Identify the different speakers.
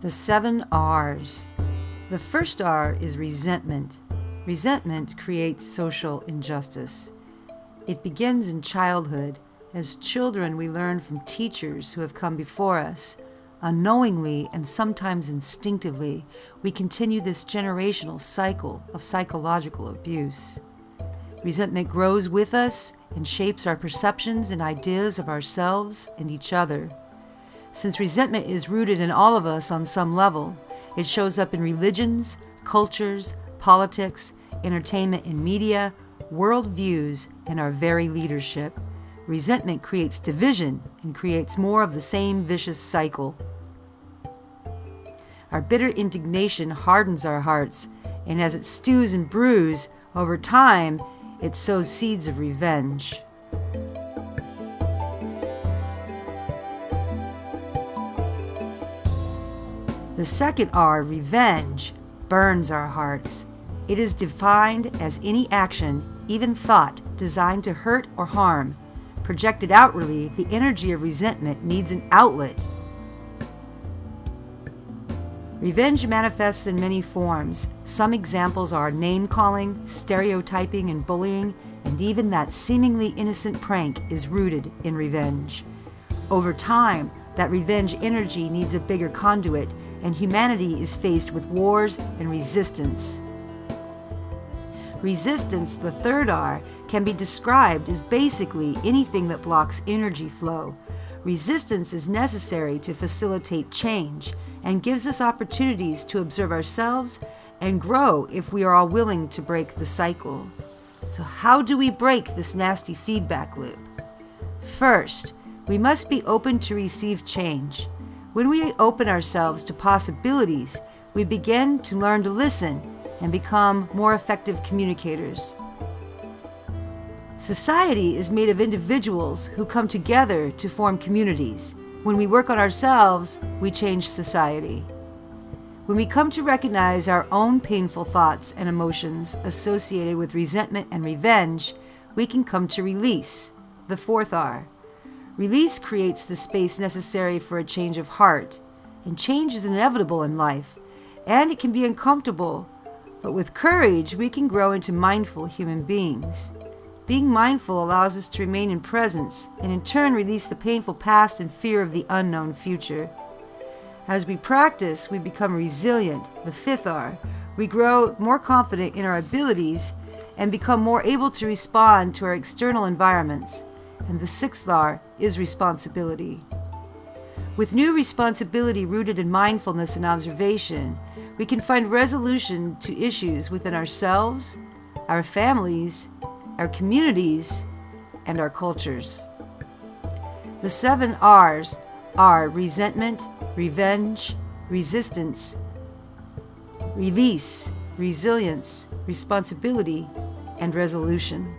Speaker 1: The 7 R's. The first R is resentment. Resentment creates social injustice. It begins in childhood. As children, we learn from teachers who have come before us. Unknowingly and sometimes instinctively, we continue this generational cycle of psychological abuse. Resentment grows with us and shapes our perceptions and ideas of ourselves and each other. Since resentment is rooted in all of us on some level, it shows up in religions, cultures, politics, entertainment and media, worldviews, and our very leadership. Resentment creates division and creates more of the same vicious cycle. Our bitter indignation hardens our hearts, and as it stews and brews, over time, it sows seeds of revenge. The second R, revenge, burns our hearts. It is defined as any action, even thought, designed to hurt or harm. Projected outwardly, the energy of resentment needs an outlet. Revenge manifests in many forms. Some examples are name-calling, stereotyping and bullying, and even that seemingly innocent prank is rooted in revenge. Over time, that revenge energy needs a bigger conduit, and humanity is faced with wars and resistance. Resistance, the third R, can be described as basically anything that blocks energy flow. Resistance is necessary to facilitate change and gives us opportunities to observe ourselves and grow if we are all willing to break the cycle. So how do we break this nasty feedback loop? First, we must be open to receive change. When we open ourselves to possibilities, we begin to learn to listen and become more effective communicators. Society is made of individuals who come together to form communities. When we work on ourselves, we change society. When we come to recognize our own painful thoughts and emotions associated with resentment and revenge, we can come to release, the fourth R. Release creates the space necessary for a change of heart, and change is inevitable in life, and it can be uncomfortable, but with courage we can grow into mindful human beings. Being mindful allows us to remain in presence and in turn release the painful past and fear of the unknown future. As we practice, we become resilient, the fifth R. We grow more confident in our abilities and become more able to respond to our external environments. And the sixth R is responsibility. With new responsibility rooted in mindfulness and observation, we can find resolution to issues within ourselves, our families, our communities, and our cultures. The 7 R's are resentment, revenge, resistance, release, resilience, responsibility, and resolution.